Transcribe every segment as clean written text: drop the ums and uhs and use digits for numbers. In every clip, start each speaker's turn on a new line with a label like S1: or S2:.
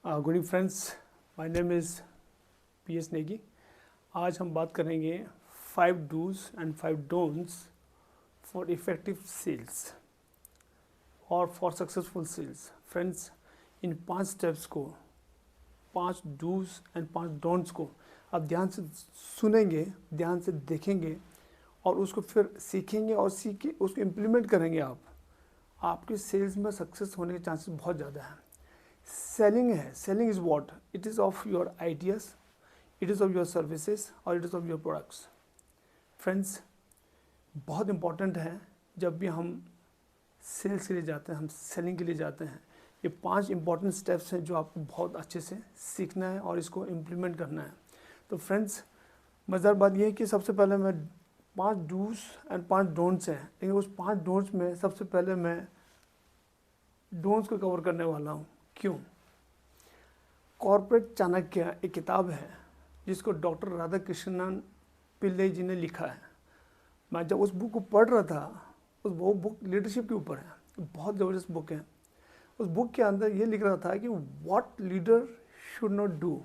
S1: Good evening friends, my name is PS Negi. आज हम बात करेंगे 5 dos and 5 don'ts for effective sales और फॉर सक्सेसफुल सेल्स। फ्रेंड्स, इन 5 स्टेप्स को, 5 डूज एंड 5 डोंट्स को आप ध्यान से सुनेंगे, ध्यान से देखेंगे और उसको फिर सीखेंगे और सीख के उसको इम्प्लीमेंट करेंगे। आपके सेल्स में सक्सेस होने के चांसेस बहुत ज़्यादा हैं। सेलिंग है, selling is what, it is of your ideas, it is of your services और it is of your products. Friends, बहुत इंपॉर्टेंट है जब भी हम सेल्स के लिए जाते हैं, हम सेलिंग के लिए जाते हैं। ये 5 इंपॉर्टेंट स्टेप्स हैं जो आपको बहुत अच्छे से सीखना है और इसको इम्प्लीमेंट करना है। तो फ्रेंड्स, मज़ेदार बात यह है कि सबसे पहले मैं 5 डूज एंड 5 डोंट्स हैं, लेकिन उस 5 डोंट्स में सबसे पहले मैं डोंट्स को कवर करने वाला हूँ। क्यों? कॉर्पोरेट चाणक्य एक किताब है जिसको डॉक्टर राधाकृष्णन पिल्ले जी ने लिखा है। मैं जब उस बुक को पढ़ रहा था, वो बुक लीडरशिप के ऊपर है, बहुत ज़बरदस्त बुक है। उस बुक के अंदर ये लिख रहा था कि what leader should not do.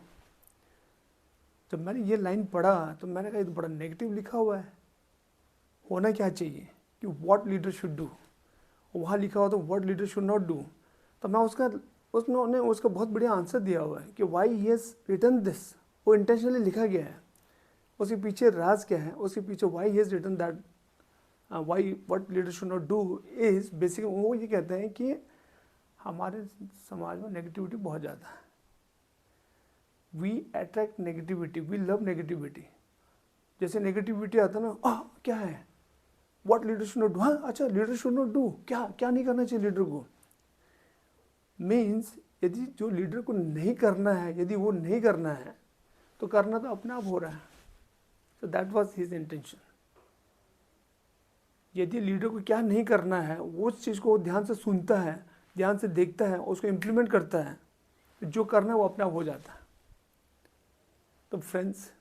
S1: जब मैंने ये लाइन पढ़ा तो मैंने कहा ये तो बड़ा नेगेटिव लिखा हुआ है, होना क्या चाहिए कि व्हाट लीडर शुड डू। वहाँ लिखा हुआ तो what leader should not do. तो मैं उसने उसका बहुत बढ़िया आंसर दिया हुआ है कि why he has written this. वो इंटेंशनली लिखा गया है, उसके पीछे राज क्या है, उसके पीछे why he has written that, why what leader should not do is basically वो ये कहते हैं कि हमारे समाज में नेगेटिविटी बहुत ज़्यादा है। We attract negativity, we love negativity. जैसे नेगेटिविटी आता है ना, क्या है, what leader should not do. हाँ अच्छा, लीडर शुड नॉट डू, क्या क्या नहीं करना चाहिए लीडर को। मीन्स यदि जो लीडर को नहीं करना है, यदि वो नहीं करना है तो करना तो अपने आप हो रहा है। तो दैट वाज हिज इंटेंशन। यदि लीडर को क्या नहीं करना है, वो उस चीज़ को ध्यान से सुनता है, ध्यान से देखता है, उसको इम्प्लीमेंट करता है, जो करना है वो अपने आप हो जाता है। तो फ्रेंड्स,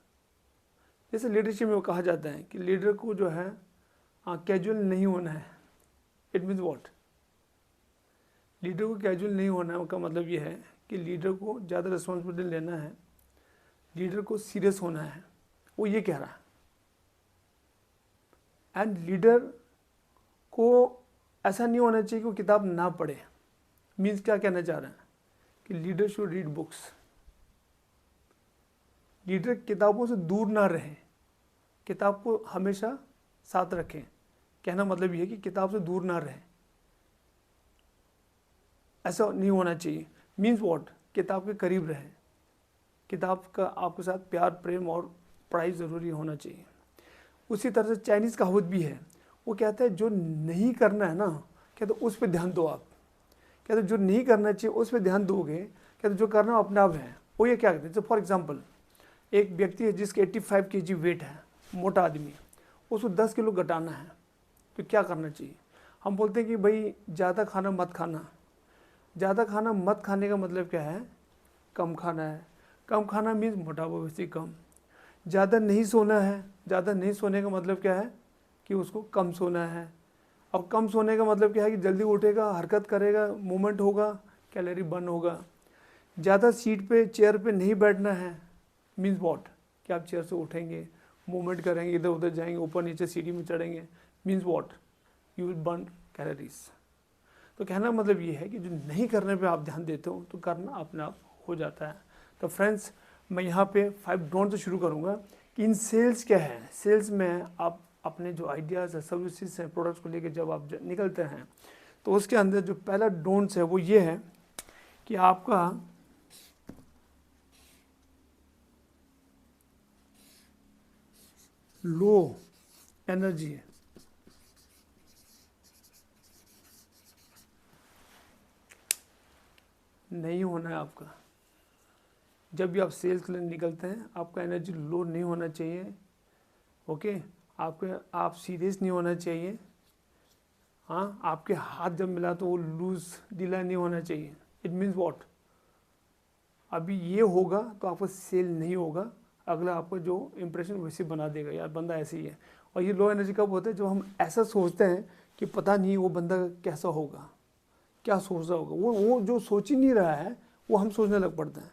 S1: जैसे लीडरशिप में वो कहा जाता है कि लीडर को जो है कैजुअल नहीं होना है। इट मीन्स व्हाट, लीडर को कैजुअल नहीं होना का मतलब ये है कि लीडर को ज़्यादा रिस्पॉन्सिबिलिटी लेना है, लीडर को सीरियस होना है, वो ये कह रहा है। एंड लीडर को ऐसा नहीं होना चाहिए कि वो किताब ना पढ़े। मीन्स क्या कहना चाह रहा है कि leader should read books. Leader किताबों से दूर ना रहे, किताब को हमेशा साथ रखें। कहना मतलब ये है कि किताब से दूर ना रहे, ऐसा नहीं होना चाहिए। मीन्स व्हाट, किताब के करीब रहे, किताब का आपके साथ प्यार, प्रेम और पढ़ाई ज़रूरी होना चाहिए। उसी तरह से चाइनीज़ कहावत भी है, वो कहता है जो नहीं करना है ना, कहते उस पर ध्यान दो आप। कहते जो नहीं करना चाहिए उस पर ध्यान दोगे, कहते जो करना अपने आप है। वो ये क्या कहते हैं, फॉर एग्जाम्पल एक व्यक्ति है जिसके 85 kg वेट है, मोटा आदमी, उसको 10 किलो घटाना है, तो क्या करना चाहिए? हम बोलते हैं कि भाई ज़्यादा खाना मत खाना। ज़्यादा खाना मत खाने का मतलब क्या है? कम खाना है। कम खाना मीन्स मोटापा वैसे कम। ज़्यादा नहीं सोना है, ज़्यादा नहीं सोने का मतलब क्या है कि उसको कम सोना है। और कम सोने का मतलब क्या है कि जल्दी उठेगा, हरकत करेगा, मूवमेंट होगा, कैलोरी बर्न होगा। ज़्यादा सीट पे, चेयर पे नहीं बैठना है। मीन्स व्हाट, कि आप चेयर से उठेंगे, मूवमेंट करेंगे, इधर उधर जाएंगे, ऊपर नीचे सीढ़ी में चढ़ेंगे। Means what, you will burn calories. तो कहना मतलब ये है कि जो नहीं करने पे आप ध्यान देते हो तो करना अपने आप हो जाता है। तो फ्रेंड्स, मैं यहाँ पे 5 डोंट से शुरू करूँगा कि इन सेल्स क्या है। सेल्स में आप अपने जो आइडियाज़ है, सर्विसेज हैं, प्रोडक्ट्स को लेकर जब आप निकलते हैं तो उसके अंदर जो पहला डोंट्स है वो ये है कि आपका लो एनर्जी है। नहीं होना है आपका। जब भी आप सेल्स के लिए निकलते हैं आपका एनर्जी लो नहीं होना चाहिए। ओके, आप सीरियस नहीं होना चाहिए। हाँ, आपके हाथ जब मिला तो वो लूज ढीला नहीं होना चाहिए। इट मीन्स व्हाट, अभी ये होगा तो आपका सेल नहीं होगा, अगला आपका जो इम्प्रेशन वैसे बना देगा, यार बंदा ऐसे ही है। और ये लो एनर्जी कब होता है? जब हम ऐसा सोचते हैं कि पता नहीं वो बंदा कैसा होगा, क्या सोच रहा होगा। वो जो सोच ही नहीं रहा है वो हम सोचने लग पड़ते हैं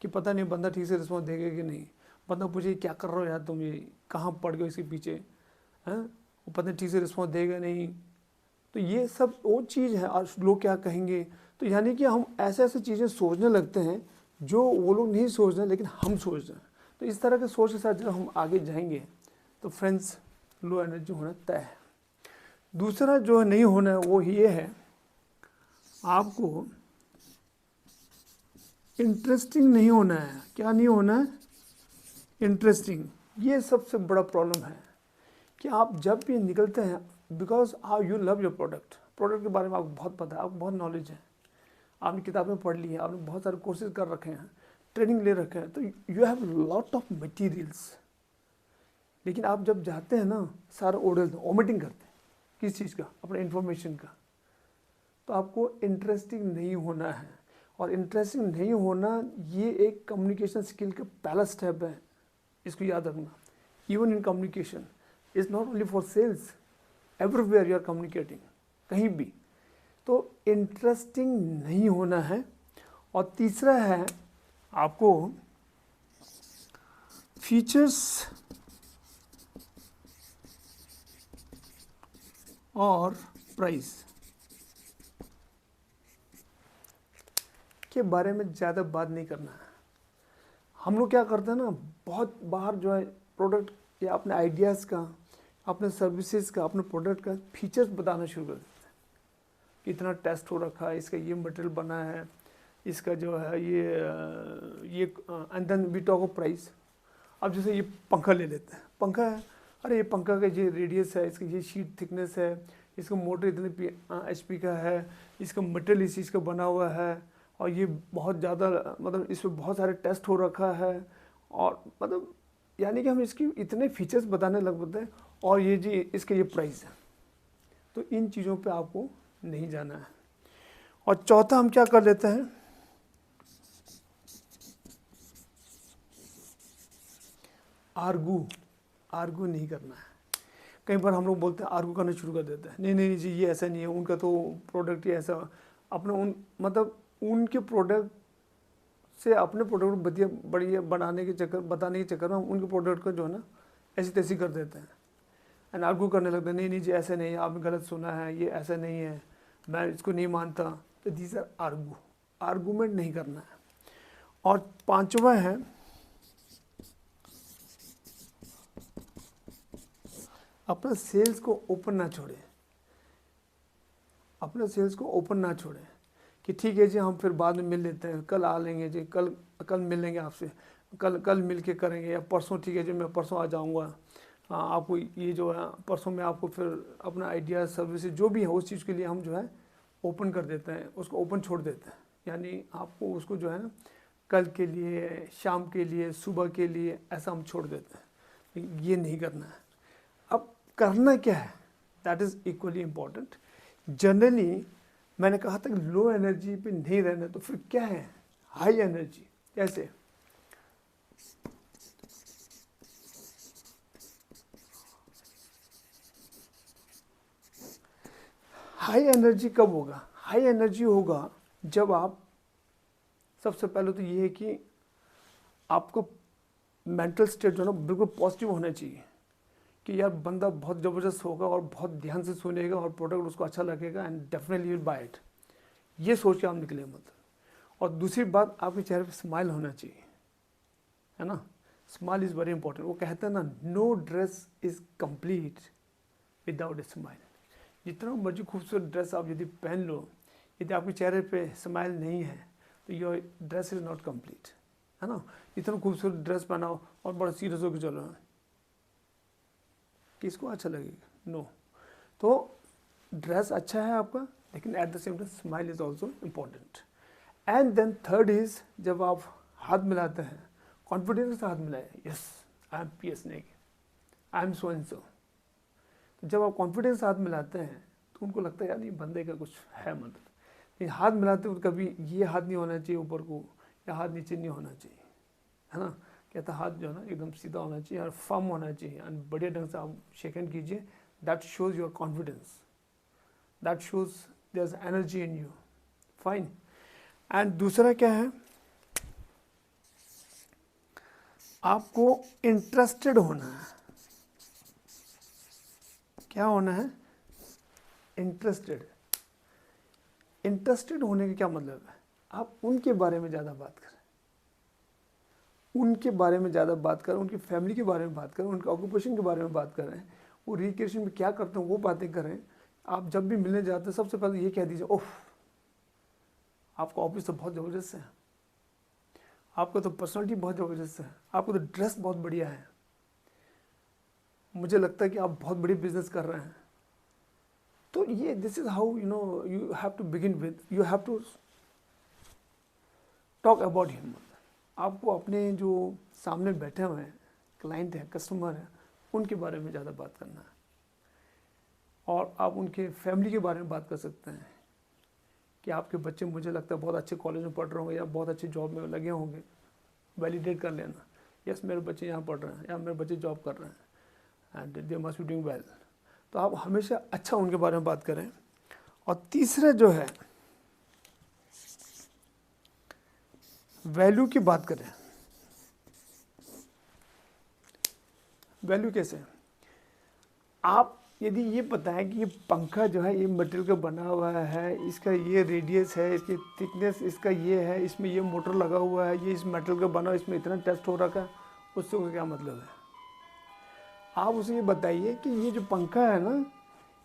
S1: कि पता नहीं बंदा ठीक से रिस्पॉन्स देगा कि नहीं, बंदा पूछे क्या कर रहे हो यार तुम, ये कहाँ पड़ गए इसके पीछे हैं, वो पता नहीं ठीक से रिस्पॉन्स देगा नहीं। तो ये सब वो चीज़ है, और लोग क्या कहेंगे। तो यानी कि हम ऐसे ऐसे चीज़ें सोचने लगते हैं जो वो लोग नहीं सोच रहे लेकिन हम सोच रहे हैं। तो इस तरह के सोच के साथ जब हम आगे जाएंगे तो फ्रेंड्स लो एनर्जी होना तय है। दूसरा जो नहीं होना है वो ये है, आपको इंटरेस्टिंग नहीं होना है। क्या नहीं होना है? इंटरेस्टिंग। ये सबसे बड़ा प्रॉब्लम है कि आप जब भी निकलते हैं, because how you love your product, product के बारे में आपको बहुत पता है, आपको बहुत नॉलेज है, आपने किताबें पढ़ ली है, आपने बहुत सारे कोर्सेज कर रखे हैं, ट्रेनिंग ले रखे हैं, तो you have lot of materials. लेकिन आप जब जाते हैं ना, सारा ओमिटिंग करते हैं किस चीज़ का? अपने इन्फॉर्मेशन का। तो आपको इंटरेस्टिंग नहीं होना है, और इंटरेस्टिंग नहीं होना ये एक कम्युनिकेशन स्किल का पहला स्टेप है, इसको याद रखना। Even in communication is not only for sales, everywhere you are communicating, कहीं भी। तो इंटरेस्टिंग नहीं होना है। और तीसरा है आपको फीचर्स और प्राइस के बारे में ज़्यादा बात नहीं करना है। हम लोग क्या करते हैं ना, बहुत बाहर जो है प्रोडक्ट या अपने आइडियाज़ का, अपने सर्विसेज का, अपने प्रोडक्ट का फीचर्स बताना शुरू कर देते हैं कि इतना टेस्ट हो रखा है, इसका ये मटेरियल बना है, इसका जो है ये and then we talk of price. अब जैसे ये पंखा ले लेते हैं, पंखा है, अरे ये पंखा का ये रेडियस है, इसका ये शीट थिकनेस है, इसका मोटर इतने HP का है, इसका मटेरियल इस चीज़ का बना हुआ है, और ये बहुत ज़्यादा मतलब इस पर बहुत सारे टेस्ट हो रखा है, और मतलब यानी कि हम इसकी इतने फीचर्स बताने लग पड़ते हैं, और ये जी इसका ये प्राइस है। तो इन चीज़ों पे आपको नहीं जाना है। और चौथा हम क्या कर लेते हैं, आर्गू नहीं करना है। कई बार हम लोग बोलते हैं, आर्गू करना शुरू कर देते हैं, नहीं नहीं जी ये ऐसा नहीं है, उनका तो प्रोडक्ट ही ऐसा, अपना उन मतलब उनके प्रोडक्ट से अपने प्रोडक्ट को बढ़िया बनाने के चक्कर, बताने के चक्कर में हम उनके प्रोडक्ट को जो है ना ऐसी तैसी कर देते हैं, एंड आर्गू करने लगते हैं, नहीं नहीं जी ऐसा नहीं है, आपने गलत सुना है, ये ऐसा नहीं है, मैं इसको नहीं मानता। तो दीज आर आर्गूमेंट नहीं करना है। और पांचवा है अपना सेल्स को ओपन ना छोड़े, अपना सेल्स को ओपन ना छोड़े कि ठीक है जी हम फिर बाद में मिल लेते हैं, कल आ लेंगे जी, कल मिल लेंगे आपसे, कल मिल के करेंगे, या परसों ठीक है जी मैं परसों आ जाऊंगा, आपको ये जो है परसों में आपको फिर अपना आइडिया सर्विसेज जो भी है उस चीज़ के लिए हम जो है ओपन कर देते हैं, उसको ओपन छोड़ देते हैं। यानी आपको उसको जो है ना कल के लिए, शाम के लिए, सुबह के लिए ऐसा हम छोड़ देते हैं। ये नहीं करना है। अब करना क्या है, that is equally important. Generally मैंने कहा था कि लो एनर्जी पे नहीं रहना, तो फिर क्या है, हाई एनर्जी। कैसे? हाई एनर्जी कब होगा? हाई एनर्जी होगा जब आप, सबसे पहले तो ये है कि आपको मेंटल स्टेट जो है ना बिल्कुल पॉजिटिव होना चाहिए कि यार बंदा बहुत ज़बरदस्त होगा और बहुत ध्यान से सुनेगा और प्रोडक्ट उसको अच्छा लगेगा and definitely will buy it, ये सोच के आप निकले मत। और दूसरी बात, आपके चेहरे पे स्माइल होना चाहिए, है ना। Smile is very important. वो कहते हैं ना, no dress is complete without a smile. जितना मर्जी खूबसूरत ड्रेस आप यदि पहन लो, यदि आपके चेहरे पे स्माइल नहीं है तो your dress is not complete, है ना। इतना खूबसूरत ड्रेस पहनाओ और बड़ा सीरियस होकर चलो, किसको अच्छा लगेगा? नो। तो ड्रेस अच्छा है आपका, लेकिन at the same time smile is also important. And then third is, जब आप हाथ मिलाते हैं कॉन्फिडेंस के साथ हाथ मिलाए, yes I am PS Negi, I am so and so. तो जब आप कॉन्फिडेंस हाथ मिलाते हैं तो उनको लगता है यार ये बंदे का कुछ है, मतलब ये हाथ मिलाते हुए कभी ये हाथ नहीं होना चाहिए ऊपर को, या हाथ नीचे नहीं होना चाहिए, है ना। कहता हाथ जो है ना एकदम सीधा होना चाहिए और फर्म होना चाहिए, एंड बढ़िया ढंग से आप शेक हैंड कीजिए। That shows your confidence, that shows there is energy in you, fine. And दूसरा क्या है, आपको इंटरेस्टेड होना है। क्या होना है? इंटरेस्टेड। इंटरेस्टेड होने का क्या मतलब है? आप उनके बारे में ज़्यादा बात करें, उनके बारे में ज़्यादा बात करें, उनकी फैमिली के बारे में बात करें, उनके ऑक्यूपेशन के बारे में बात करें, वो रिक्रिएशन में क्या करते हैं वो बातें करें। आप जब भी मिलने जाते हैं सबसे पहले ये कह दीजिए, ओह आपका ऑफिस तो बहुत ज़बरदस्त है, आपका तो पर्सनालिटी बहुत ज़बरदस्त है, आपका तो ड्रेस बहुत बढ़िया है, मुझे लगता है कि आप बहुत बड़ी बिजनेस कर रहे हैं। तो ये this is how you have to begin with, you have to talk about him. आपको अपने जो सामने बैठे हुए हैं क्लाइंट हैं, कस्टमर हैं, उनके बारे में ज़्यादा बात करना है। और आप उनके फैमिली के बारे में बात कर सकते हैं कि आपके बच्चे मुझे लगता है बहुत अच्छे कॉलेज में पढ़ रहे होंगे या बहुत अच्छी जॉब में लगे होंगे। वैलिडेट कर लेना, यस मेरे बच्चे यहाँ पढ़ रहे हैं या मेरे बच्चे जॉब कर रहे हैं and they must be doing well. तो आप हमेशा अच्छा उनके बारे में बात करें। और तीसरा जो है, वैल्यू की बात करें। वैल्यू कैसे? आप यदि ये बताएं कि ये पंखा जो है ये मटेरियल का बना हुआ है, इसका ये रेडियस है, इसकी थिकनेस इसका ये है, इसमें ये मोटर लगा हुआ है, ये इस मटेरियल का बना हुआ, इसमें इतना टेस्ट हो रखा है, उससे उसका क्या मतलब है? आप उसे ये बताइए कि ये जो पंखा है ना,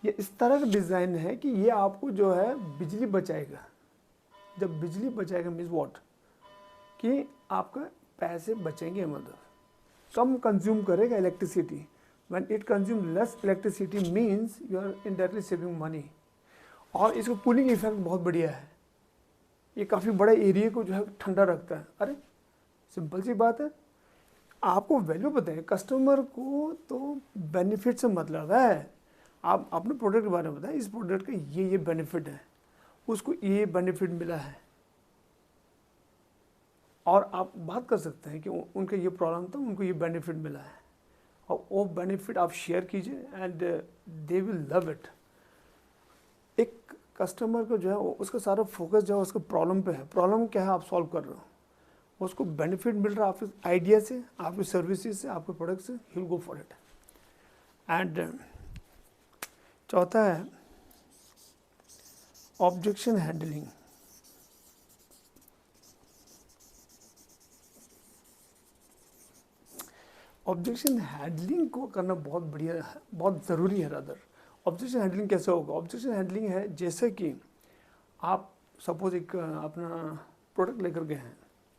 S1: ये इस तरह का डिज़ाइन है कि ये आपको जो है बिजली बचाएगा। जब बिजली बचाएगा मीन्स व्हाट, कि आपका पैसे बचेंगे, मतलब कम कंज्यूम करेगा electricity. When it consumes less electricity means you are indirectly saving money। और इसका कूलिंग इफेक्ट बहुत बढ़िया है, ये काफ़ी बड़े एरिया को जो है ठंडा रखता है। अरे सिंपल सी बात है, आपको वैल्यू बताएं कस्टमर को, तो बेनिफिट से मतलब है। आप अपने प्रोडक्ट के बारे में बताएं, इस प्रोडक्ट का ये बेनिफिट है, उसको ये बेनिफिट मिला है। और आप बात कर सकते हैं कि उनका ये प्रॉब्लम था, उनको ये बेनिफिट मिला है, और वो बेनिफिट आप शेयर कीजिए and they will love it. एक कस्टमर को जो है उसका सारा फोकस जो है उसका प्रॉब्लम पे है। प्रॉब्लम क्या है आप सॉल्व कर रहे हो, उसको बेनिफिट मिल रहा है आपके आइडिया से, आपके सर्विसेज से, आपके प्रोडक्ट से, he will go for it. And चौथा है ऑब्जेक्शन हैंडलिंग। ऑब्जेक्शन हैंडलिंग को करना बहुत बढ़िया है, बहुत ज़रूरी है। रादर ऑब्जेक्शन हैंडलिंग कैसे होगा? ऑब्जेक्शन हैंडलिंग है जैसे कि आप सपोज एक अपना प्रोडक्ट लेकर गए हैं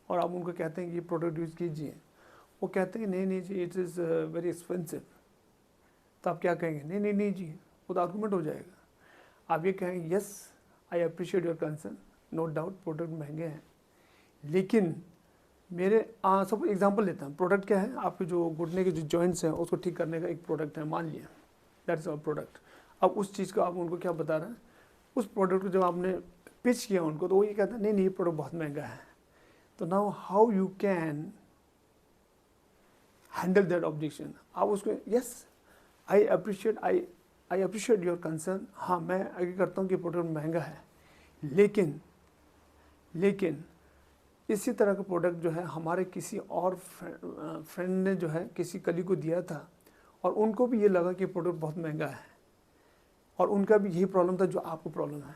S1: और आप उनको कहते हैं कि ये प्रोडक्ट यूज़ कीजिए, वो कहते हैं नहीं जी इट इज़ वेरी एक्सपेंसिव। तो आप क्या कहेंगे? नहीं नहीं नहीं जी, वो तो आर्गूमेंट हो जाएगा। आप ये कहेंगे yes I appreciate your concern, no doubt product महंगे हैं, लेकिन मेरे सब एग्जांपल लेता हूँ। प्रोडक्ट क्या है? आपके जो घुटने के जो जॉइंट्स हैं उसको ठीक करने का एक प्रोडक्ट है, मान लिया दैट इज़ आवर प्रोडक्ट। अब उस चीज़ को आप उनको क्या बता रहे हैं? उस प्रोडक्ट को जब आपने पिच किया उनको, तो वो ये कहता है नहीं नहीं ये प्रोडक्ट बहुत महंगा है। तो now how you can handle that objection? आप उसको yes I appreciate your concern, हाँ मैं एग्री करता हूँ कि प्रोडक्ट महंगा है, लेकिन इसी तरह का प्रोडक्ट जो है हमारे किसी और फ्रेंड ने जो है किसी कलीग को दिया था, और उनको भी ये लगा कि प्रोडक्ट बहुत महंगा है, और उनका भी यही प्रॉब्लम था जो आपको प्रॉब्लम है।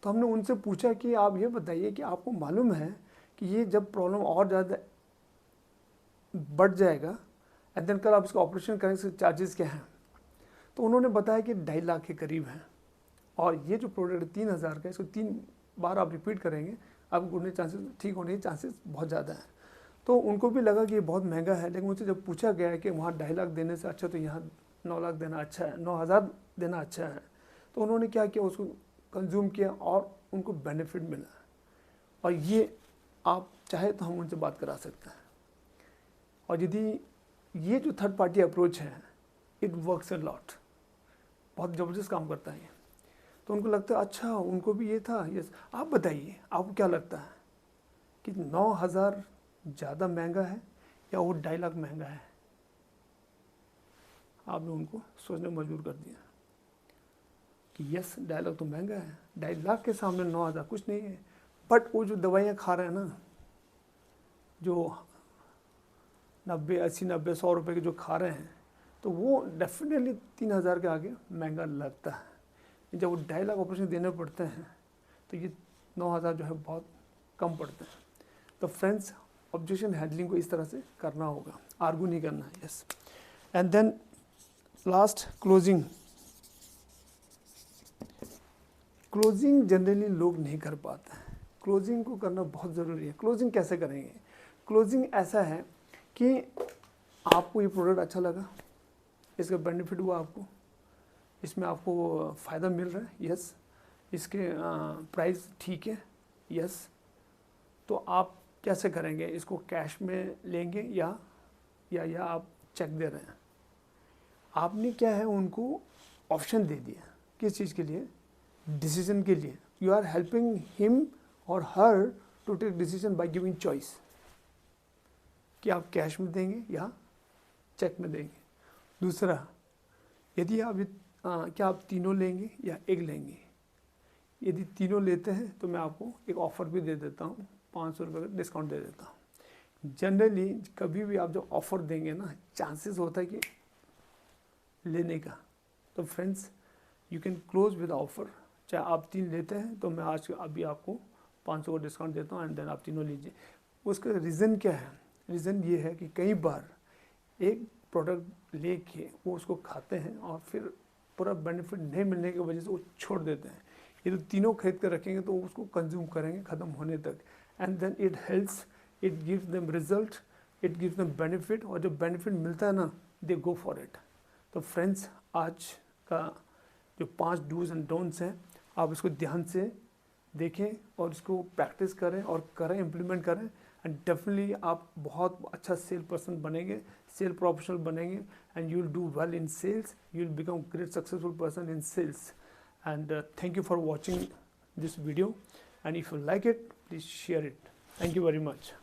S1: तो हमने उनसे पूछा कि आप ये बताइए कि आपको मालूम है कि ये जब प्रॉब्लम और ज़्यादा बढ़ जाएगा एंड देन कल आप इसका ऑपरेशन करेंगे, इसके चार्जेस क्या हैं? तो उन्होंने बताया कि 2.5 लाख के करीब है, और ये जो प्रोडक्ट 3,000 का, इसको 3 बार आप रिपीट करेंगे, आप घुटने चांसेस ठीक होने के चांसेस बहुत ज़्यादा हैं। तो उनको भी लगा कि ये बहुत महंगा है, लेकिन मुझसे जब पूछा गया कि वहाँ 2.5 लाख देने से अच्छा तो यहाँ 9 लाख देना अच्छा है, 9,000 देना अच्छा है, तो उन्होंने क्या किया, उसको कंज्यूम किया और उनको बेनिफिट मिला। और ये आप चाहे तो हम उनसे बात करा सकते हैं। और यदि ये जो थर्ड पार्टी अप्रोच है, इट वर्क्स अ लॉट, बहुत ज़बरदस्त काम करता है ये। तो उनको लगता है अच्छा उनको भी ये था। यस, आप बताइए आपको क्या लगता है कि 9,000 ज़्यादा महंगा है या वो 2.5 लाख महंगा है? आपने उनको सोचने में मजबूर कर दिया कि यस 2.5 लाख तो महंगा है, 2.5 लाख के सामने 9,000 कुछ नहीं है। बट वो जो दवाइयाँ खा रहे हैं ना, जो 90, 80, 90, 100 रुपये के जो खा रहे हैं, तो वो डेफिनेटली 3000 के आगे महंगा लगता है। जब वो 2.5 लाख ऑपरेशन देने पड़ते हैं तो ये 9000 जो है बहुत कम पड़ते हैं। तो फ्रेंड्स, ऑब्जेक्शन हैंडलिंग को इस तरह से करना होगा, आर्गू नहीं करना है। Yes, and then last closing. Closing generally लोग नहीं कर पाते हैं, क्लोजिंग को करना बहुत ज़रूरी है। क्लोजिंग कैसे करेंगे? क्लोजिंग ऐसा है कि आपको ये प्रोडक्ट अच्छा लगा, इसका बेनिफिट हुआ आपको, इसमें आपको फ़ायदा मिल रहा है, यस, इसके प्राइस ठीक है, यस, तो आप कैसे करेंगे? इसको कैश में लेंगे या आप चेक दे रहे हैं? आपने क्या है, उनको ऑप्शन दे दिया। किस चीज़ के लिए? डिसीजन के लिए। यू आर हेल्पिंग हिम और her to take decision by giving choice कि आप कैश में देंगे या चेक में देंगे। दूसरा, यदि आप क्या आप तीनों लेंगे या एक लेंगे? यदि तीनों लेते हैं तो मैं आपको एक ऑफ़र भी दे देता हूँ, 500 रुपये का डिस्काउंट दे देता हूँ। जनरली कभी भी आप जो ऑफ़र देंगे ना, चांसेस होता है कि लेने का। तो friends, you can close with offer. चाहे आप 3 लेते हैं तो मैं आज अभी आपको 500 का डिस्काउंट देता हूँ, एंड देन आप तीनों लीजिए। उसका रीज़न क्या है? रीज़न ये है कि कई बार एक प्रोडक्ट लेके वो उसको खाते हैं और फिर पूरा बेनिफिट नहीं मिलने की वजह से वो छोड़ देते हैं। ये तो तीनों खरीद कर रखेंगे तो उसको कंज्यूम करेंगे ख़त्म होने तक, and then it helps, it gives them result, it gives them benefit, और जब बेनिफिट मिलता है ना, दे गो फॉर इट। तो फ्रेंड्स, आज का जो 5 डूज एंड डोंट्स हैं, आप इसको ध्यान से देखें और इसको प्रैक्टिस करें और इम्प्लीमेंट करें, एंड डेफिनेटली आप बहुत अच्छा सेल पर्सन बनेंगे, सेल प्रोफेशनल बनेंगे, and you will do well in sales, you will become great successful person in sales. And thank you for watching this video, and if you like it, please share it. Thank you very much.